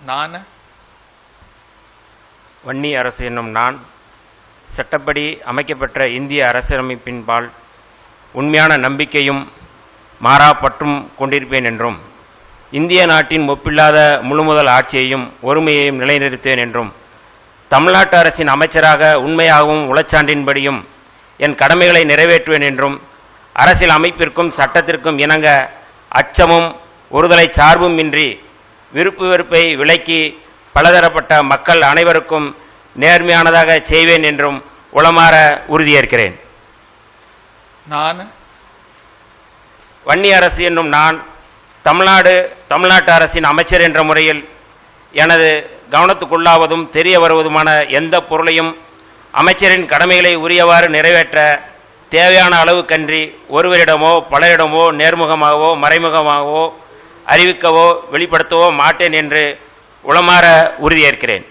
நான் வன்னி அரசு என்னும் நான் சட்டப்படி அமைக்கப்பெற்ற இந்திய அரசியலமைப்பின்பால் உண்மையான நம்பிக்கையும் மாறாப்பற்றும் கொண்டிருப்பேன் என்றும் இந்திய நாட்டின் ஒப்பில்லாத முழுமுதல் ஆட்சியையும் ஒருமையையும் நிலைநிறுத்துவேன் என்றும் தமிழ்நாட்டு அரசின் அமைச்சராக உண்மையாகவும் உளச்சான்றின்படியும் என் கடமைகளை நிறைவேற்றுவேன் என்றும் அரசியல் அமைப்பிற்கும் சட்டத்திற்கும் இணங்க அச்சமும் ஒருதலை சார்பும் இன்றி விருப்பு வெறுப்பை விலக்கி பலதரப்பட்ட மக்கள் அனைவருக்கும் நேர்மையானதாக செய்வேன் என்றும் உளமாற உறுதியேற்கிறேன். நான் வன்னி அரசு என்னும் நான் தமிழ்நாட்டு அரசின் அமைச்சர் என்ற முறையில் எனது கவனத்துக்குள்ளாவதும் தெரிய வருவதுமான எந்த பொருளையும் அமைச்சரின் கடமைகளை உரியவாறு நிறைவேற்ற தேவையான அளவுக்கன்றி ஒருவரிடமோ பலரிடமோ நேர்முகமாகவோ மறைமுகமாகவோ அறிவிக்கவோ வெளிப்படுத்தவோ மாட்டேன் என்று உளமாற உறுதியேற்கிறேன்.